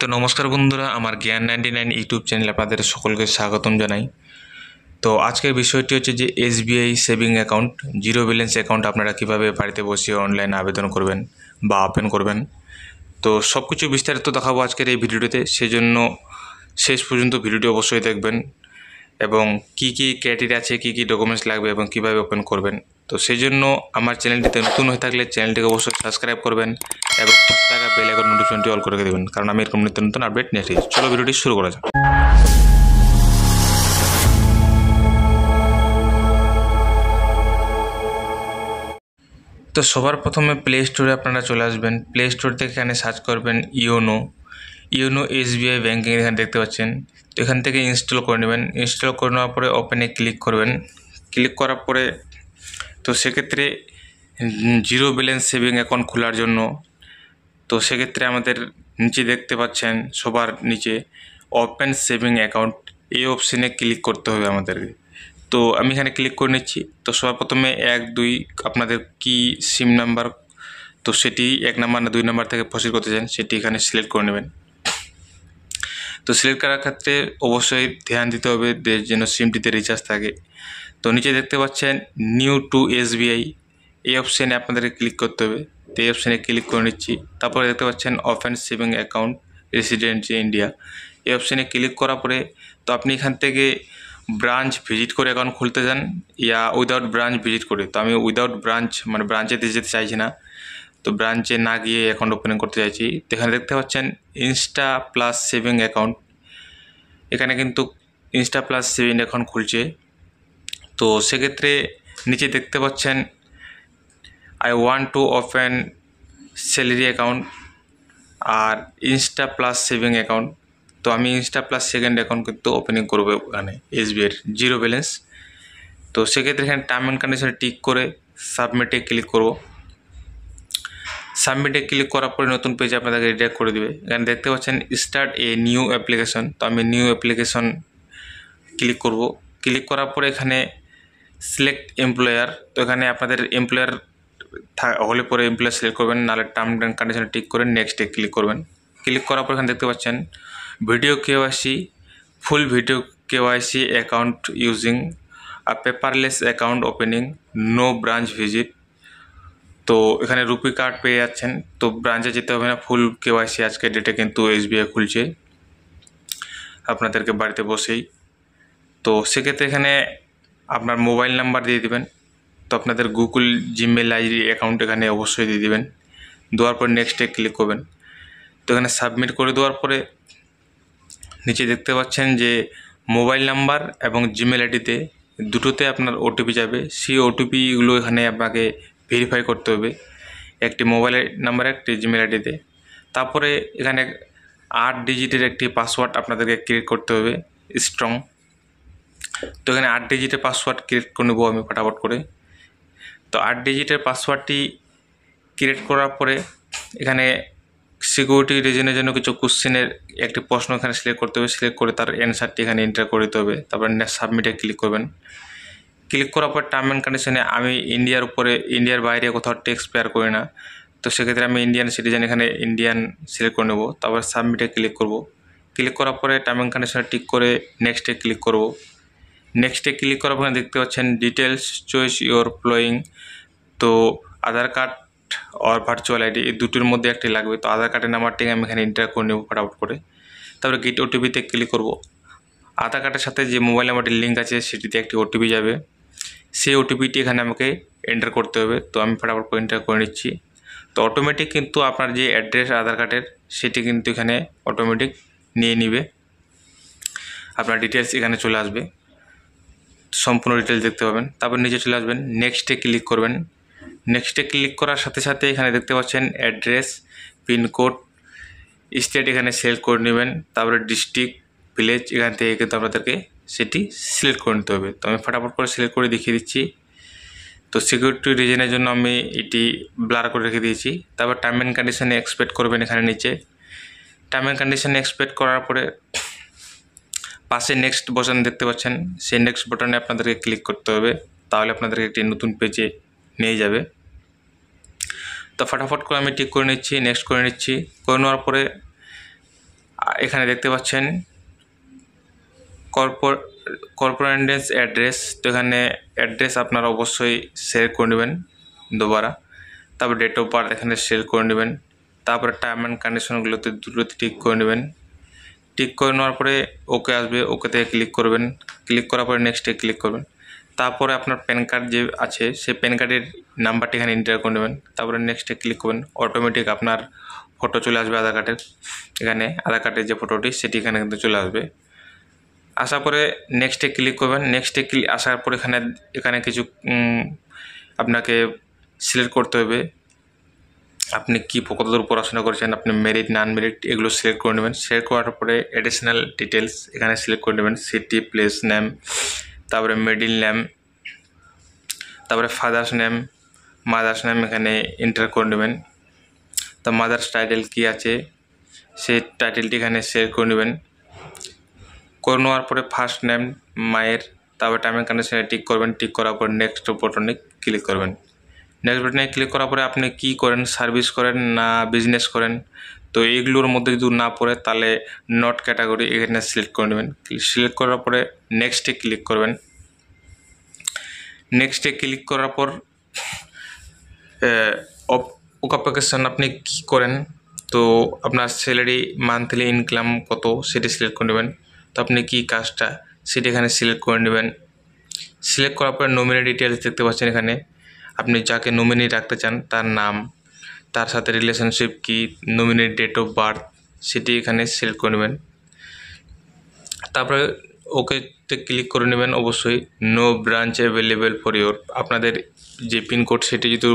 তো নমস্কার বন্ধুরা, আমার জ্ঞান 99 ইউটিউব চ্যানেলে আপনাদের সকলকে স্বাগতম জানাই। তো আজকের বিষয়টি হচ্ছে যে SBI saving account, zero balance account আপনারা কীভাবে বাড়িতে বসে অনলাইনে আবেদন করবেন বা ওপেন করবেন। তো সব কিছু বিস্তারিত দেখাবো আজকের এই ভিডিওটিতে, সেজন্য শেষ পর্যন্ত ভিডিওটি অবশ্যই দেখবেন এবং কি কি ক্রাইটেরিয়া আছে, কি কি ডকুমেন্টস লাগবে এবং কীভাবে ওপেন করবেন। তো সেই জন্য আমার চ্যানেলটিতে নতুন হয়ে থাকলে চ্যানেলটিকে অবশ্যই সাবস্ক্রাইব করবেন এবং পাশে থাকা বেল আইকন নোটিফিকেশনটি অল করে দেবেন, কারণ আমি এরকম নিত্য নতুন আপডেট নিয়ে আসি। চলো ভিডিওটি শুরু করা যাক। তো সবার প্রথমে প্লে স্টোরে আপনারা চলে আসবেন। প্লে স্টোর থেকে এখানে সার্চ করবেন ইওনো এসবিআই ব্যাঙ্কিং, এখানে দেখতে পাচ্ছেন। তো এখান থেকে ইনস্টল করে নেবেন। ইনস্টল করে নেওয়ার পরে ওপেনে ক্লিক করবেন। ক্লিক করার পরে তো সেক্ষেত্রে জিরো ব্যালেন্স সেভিং অ্যাকাউন্ট খোলার জন্য তো সেক্ষেত্রে আমাদের নিচে দেখতে পাচ্ছেন, সবার নিচে ওপেন সেভিং অ্যাকাউন্ট, এই অপশানে ক্লিক করতে হবে আমাদেরকে। তো আমি এখানে ক্লিক করে নিচ্ছি। তো সবার প্রথমে 1, 2 আপনাদের কি সিম নাম্বার, তো সেটি 1 নাম্বার না 2 নাম্বার থেকে প্রসিড করতে চান সেটি এখানে সিলেক্ট করে নেবেন। তো সিলেক্ট করার ক্ষেত্রে অবশ্যই ধ্যান দিতে হবে যেন সিমটিতে রিচার্জ থাকে। তো নিচে দেখতে পাচ্ছেন নিউ টু এসবিআই, এই অপশানে আপনাদেরকে ক্লিক করতে হবে। তো এই অপশানে ক্লিক করে নিচ্ছি। তারপরে দেখতে পাচ্ছেন open saving account resident India, এই অপশানে ক্লিক করার পরে তো আপনি এখান থেকে ব্রাঞ্চ ভিজিট করে অ্যাকাউন্ট খুলতে চান ইয়া উইদাউট ব্রাঞ্চ ভিজিট করে। তো আমি উইদাউট ব্রাঞ্চ মানে ব্রাঞ্চে যেতে চাইছি না, তো ব্রাঞ্চে না গিয়ে অ্যাকাউন্ট ওপেনিং করতে চাইছি। তো এখানে দেখতে পাচ্ছেন ইনস্টা প্লাস সেভিং অ্যাকাউন্ট, এখানে কিন্তু ইনস্টা প্লাস সেভিং অ্যাকাউন্ট খুলছে। তো সেক্ষেত্রে নিচে দেখতে পাচ্ছেন I want to open salary account আর ইনস্টা প্লাস সেভিং অ্যাকাউন্ট। তো আমি ইনস্টা প্লাস সেকেন্ড অ্যাকাউন্ট কিন্তু ওপেনিং করবো এখানে এসবিআইয়ের জিরো ব্যালেন্স। তো সেক্ষেত্রে এখানে টার্ম অ্যান্ড কন্ডিশনে টিক করে সাবমিটে ক্লিক করব। সাবমিটে ক্লিক করার পরে নতুন পেজে আপনাদেরকে রিডাইরেক্ট করে দেবে। এখানে দেখতে পাচ্ছেন স্টার্ট এ নিউ অ্যাপ্লিকেশন, তো আমি নিউ অ্যাপ্লিকেশন ক্লিক করব। ক্লিক করার পরে এখানে সিলেক্ট এমপ্লয়ার, তো এখানে আপনাদের এমপ্লয়ার হলে পরে এমপ্লয়ার সিলেক্ট করবেন, নাহলে টার্ম অ্যান্ড কন্ডিশনে টিক করে নেক্সটে ক্লিক করবেন। ক্লিক করার পর এখানে দেখতে পাচ্ছেন video KYC, full video KYC account using a paperless account opening, no branch visit. তো এখানে রুপি কার্ড পেয়ে যাচ্ছেন, তো ব্রাঞ্চে যেতে হবে না, ফুল কেওয়াইসি আজকের ডেটে কিন্তু এসবিআই খুলছে আপনাদেরকে বাড়িতে বসেই। তো সেক্ষেত্রে এখানে আপনার মোবাইল নাম্বার দিয়ে দেবেন। তো আপনাদের গুগল জিমেল আইডি অ্যাকাউন্ট এখানে অবশ্যই দিয়ে দেবেন। দেওয়ার পর নেক্সটে ক্লিক করবেন। তো এখানে সাবমিট করে দেওয়ার পরে নিচে দেখতে পাচ্ছেন যে মোবাইল নাম্বার এবং জিমেল আইডিতে দুটোতে আপনার ওটিপি যাবে। সেই ওটিপিগুলো এখানে আপনাকে ভেরিফাই করতে হবে, একটি মোবাইল নাম্বার একটি জিমেল আইডিতে। তারপরে এখানে 8 ডিজিটের একটি পাসওয়ার্ড আপনাদেরকে ক্রিয়েট করতে হবে স্ট্রং। তো এখানে 8 ডিজিটের পাসওয়ার্ড ক্রিয়েট করে নেবো আমি ফটাফট করে। তো 8 ডিজিটের পাসওয়ার্ডটি ক্রিয়েট করার পরে এখানে সিকিউরিটি রিজনের জন্য কিছু কোশ্চেনের একটি প্রশ্ন এখানে সিলেক্ট করতে হবে। সিলেক্ট করে তার অ্যান্সারটি এখানে এন্টার করে দিতে হবে। তারপর নেক্সট সাবমিটে ক্লিক করবেন। ক্লিক করার পর টার্ম অ্যান্ড কন্ডিশনে আমি ইন্ডিয়ার বাইরে কোথাও ট্যাক্স পেয়ার করি না, তো সেক্ষেত্রে আমি ইন্ডিয়ান সিটিজেন, এখানে ইন্ডিয়ান সিলেক্ট করে নেব। তারপর সাবমিটে ক্লিক করব। ক্লিক করার পরে টার্ম অ্যান্ড কন্ডিশনে টিক করে নেক্সটে ক্লিক করব। নেক্সটে ক্লিক করার পরে দেখতে পাচ্ছেন ডিটেলস চয়েস ইওর ফ্লোয়িং, তো আধার কার্ড আর ভার্চুয়াল আইডি এই দুটোর মধ্যে একটি লাগবে। তো আধার কার্ডের নাম্বারটি আমি এখানে এন্টার করে নেব ফটাফট করে। তারপরে গেট ওটিপিতে ক্লিক করব। আধার কার্ডের সাথে যে মোবাইল নাম্বারটির লিঙ্ক আছে সেটিতে একটি ওটিপি যাবে, সেই ওটিপিটি এখানে আমাকে এন্টার করতে হবে। তো আমি ফটাফট করে এন্টার করে নিচ্ছি। তো অটোমেটিক কিন্তু আপনার যে অ্যাড্রেস আধার কার্ডের সেটি কিন্তু এখানে অটোমেটিক নিয়ে নিবে, আপনার ডিটেলস এখানে চলে আসবে, সম্পূর্ণ ডিটেলস দেখতে পাবেন। তারপর নিচে চলে আসবেন, নেক্সটে ক্লিক করবেন। নেক্সটে ক্লিক করার সাথে সাথে এখানে দেখতে পাচ্ছেন অ্যাড্রেস, পিনকোড, স্টেট এখানে সিলেক্ট করে নেবেন। তারপরে ডিস্ট্রিক্ট, ভিলেজ এখান থেকে কিন্তু আপনাদেরকে সেটি সিলেক্ট করে নিতে হবে। তো আমি ফটাফট করে সিলেক্ট করে দেখিয়ে দিচ্ছি। তো সিকিউরিটি রিজনের জন্য আমি এটি ব্লার করে রেখে দিয়েছি। তারপর টার্ম অ্যান্ড কন্ডিশনে এক্সপেক্ট করবেন। এখানে নিচে টার্ম অ্যান্ড কন্ডিশনে এক্সপেক্ট করার পরে পাশে নেক্সট বাটন দেখতে পাচ্ছেন, সেই নেক্সট বাটনে আপনাদেরকে ক্লিক করতে হবে, তাহলে আপনাদেরকে একটি নতুন পেজে নিয়ে যাবে। তো ফটাফট করে আমি টিক করে নিচ্ছি, নেক্সট করে নিচ্ছি। করে নেওয়ার পরে এখানে দেখতে পাচ্ছেন কর্পোরেন্ডেন্স অ্যাড্রেস। তো এখানে অ্যাড্রেস আপনারা অবশ্যই শেয়ার করে নেবেন দুবারা। তারপর ডেট অফ বার্থ এখানে শেয়ার করে নেবেন। তারপরে টার্ম অ্যান্ড কন্ডিশনগুলোতে দুটোতে টিক করে নেবেন। টিক করে নেওয়ার পরে ওকে আসবে, ওকেতে ক্লিক করবেন। ক্লিক করার পরে নেক্সটে ক্লিক করবেন। তারপরে আপনার প্যান কার্ড যে আছে সেই প্যান কার্ডের নাম্বারটি এখানে এন্টার করে নেবেন। তারপরে নেক্সটে ক্লিক করবেন। অটোমেটিক আপনার ফটো চলে আসবে আধার কার্ডের। এখানে আধার কার্ডের যে ফটোটি সেটি এখানে কিন্তু চলে আসবে। আসার পরে নেক্সটে ক্লিক করবেন। নেক্সটে আসার পর এখানে কিছু আপনাকে সিলেক্ট করতে হবে। আপনি কতদূর পড়াশোনা করেছেন, আপনি মেরিট না আনমেরিট এগুলো সিলেক্ট করে নেবেন। সিলেক্ট করার পরে অ্যাডিশনাল ডিটেলস এখানে সিলেক্ট করে নেবেন। সিটি, প্লেস নেম, তারপরে মিডিল নেম, তারপরে ফাদার্স নেম, মাদার্স নেম এখানে এন্টার করে নেবেন। তো মাদার্স টাইটেল কী আছে সেই টাইটেলটি এখানে শেয়ার করে নেবেন। করে নেওয়ার পরে ফার্স্ট নেম মায়ের, তারপরে টার্ম অ্যান্ড কন্ডিশনে টিক করবেন। টিক করার পর নেক্সট বাটনে ক্লিক করবেন। নেক্সট বাটনে ক্লিক করার পরে আপনি কী করেন, সার্ভিস করেন না বিজনেস করেন, তো এইগুলোর মধ্যে যদি না পড়ে তাহলে নট ক্যাটাগরি এখানে সিলেক্ট করে নেবেন। সিলেক্ট করার পরে নেক্সটে ক্লিক করবেন। নেক্সটে ক্লিক করার পর অকুপেশন আপনি কী করেন, তো আপনার স্যালারি মান্থলি ইনকাম কত সেটি সিলেক্ট করে নেবেন। তো আপনি কী কাজটা সেটি এখানে সিলেক্ট করে নেবেন। সিলেক্ট করার পরে নমিনি ডিটেলস দেখতে পাচ্ছেন এখানে। আপনি যাকে নমিনি রাখতে চান তার নাম, তার সাথে রিলেশনশিপ কি, নমিনির ডেট অফ বার্থ সেটি এখানে সিলেক্ট করে নেবেন। তারপরে ওকেতে ক্লিক করে নেবেন। অবশ্যই no branch available for your, আপনাদের যে পিনকোড সেটি যদি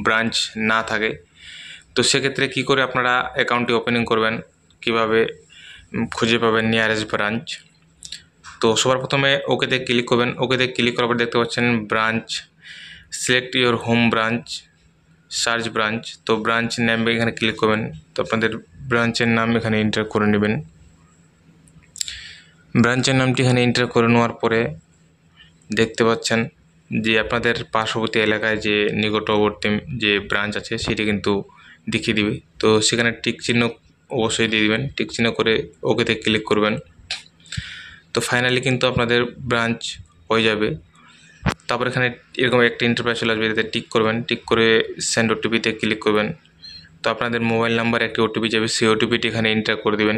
ব্রাঞ্চ না থাকে তো সেক্ষেত্রে কী করে আপনারা অ্যাকাউন্টটি ওপেনিং করবেন, কিভাবে খুঁজে পাবেন নিয়ারেস্ট ব্রাঞ্চ। তো সবার প্রথমে ওকেতে ক্লিক করবেন। ওকেতে ক্লিক করার পর দেখতে পাচ্ছেন branch, select your home branch, search branch. তো ব্রাঞ্চ নেম এখানে ক্লিক করবেন। তো আপনাদের ব্রাঞ্চের নাম এখানে এন্টার করে নেবেন। ব্রাঞ্চের নামটি এখানে এন্টার করে নেওয়ার পরে দেখতে পাচ্ছেন যে আপনাদের পার্শ্ববর্তী এলাকায় যে নিকটবর্তী যে ব্রাঞ্চ আছে সেটি কিন্তু দেখিয়ে দিবে। তো সেখানে টিক চিহ্ন অবশ্যই দিয়ে দেবেন। টিক চিহ্ন করে ওকেতে ক্লিক করবেন। তো ফাইনালি কিন্তু আপনাদের ব্রাঞ্চ হয়ে যাবে। তারপর এখানে এরকম একটা ইন্টারফেস চলে আসবে, এতে টিক করবেন। টিক করে সেন্ড ওটিপিতে ক্লিক করবেন। তো আপনাদের মোবাইল নাম্বার একটি ওটিপি যাবে, সেই ওটিপিটি এখানে এন্টার করে দেবেন।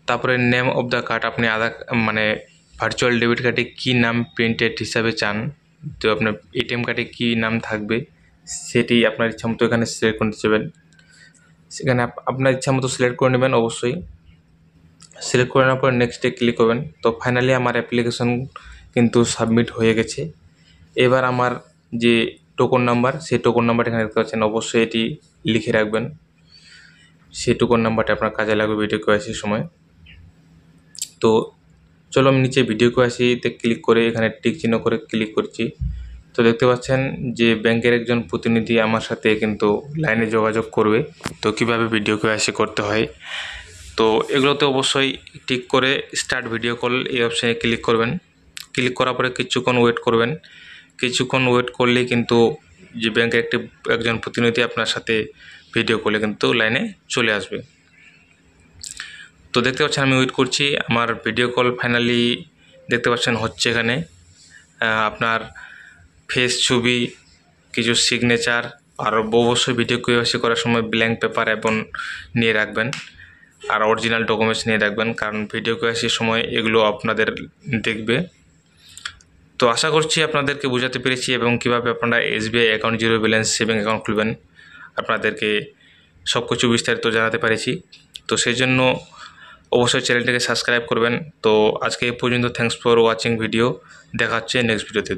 তারপরে নেম অফ দ্য কার্ড, আপনি ভার্চুয়াল ডেবিট কার্ডে কী নাম প্রিন্টেড হিসাবে চান, তো আপনার এটিএম কার্ডে কী নাম থাকবে সেটি আপনার ইচ্ছা মতো এখানে সিলেক্ট করতে যাবেন। সেখানে আপনার ইচ্ছা মতো সিলেক্ট করে নেবেন। অবশ্যই সিলেক্ট করে নেওয়ার পর নেক্সটে ক্লিক করবেন। তো ফাইনালি আমার অ্যাপ্লিকেশন কিন্তু সাবমিট হয়ে গেছে। এবার আমার যে টোকন নাম্বার, সেই টোকন নাম্বারটা এখানে দেখতে পাচ্ছেন। অবশ্যই এটি লিখে রাখবেন, সেই টোকন নাম্বারটা আপনার কাজে লাগবে ভিডিও কেওয়াইসির সময়। তো চলো আমি নিচে ভিডিও কেওয়াইসিতে ক্লিক করে এখানে টিক চিহ্ন করে ক্লিক করছি। তো দেখতে পাচ্ছেন যে ব্যাংকের একজন প্রতিনিধি আমার সাথে কিন্তু লাইনে যোগাযোগ করবে, তো কীভাবে ভিডিও কেওয়াইসি করতে হয়। তো এগুলোতে অবশ্যই টিক করে স্টার্ট ভিডিও কল এই অপশানে ক্লিক করবেন। ক্লিক করার পরে কিছুক্ষণ ওয়েট করবেন। কিছুক্ষণ ওয়েট করলেই কিন্তু যে ব্যাংকের একজন প্রতিনিধি আপনার সাথে ভিডিও কলে কিন্তু লাইনে চলে আসবে। তো দেখতে পাচ্ছেন আমি ওয়েট করছি, আমার ভিডিও কল ফাইনালি দেখতে পাচ্ছেন হচ্ছে। এখানে আপনার ফেস, ছবি, কিছু সিগনেচার, আর অবশ্যই ভিডিও কেওয়াইসি করার সময় ব্ল্যাঙ্ক পেপার এবং নিয়ে রাখবেন, আর অরিজিনাল ডকুমেন্টস নিয়ে রাখবেন, কারণ ভিডিও কেওয়াইসির সময় এগুলো আপনাদের দেখবে। তো আশা করছি আপনাদেরকে বোঝাতে পেরেছি এবং কীভাবে আপনারা SBI account, zero balance saving account খুলবেন আপনাদেরকে সব কিছু বিস্তারিত জানাতে পেরেছি। তো সেই জন্য অবশ্যই চ্যানেলটিকে সাবস্ক্রাইব করবেন। তো আজকে এই পর্যন্ত, থ্যাঙ্কস ফর ওয়াচিং ভিডিও। দেখা হচ্ছে নেক্সট ভিডিওতে।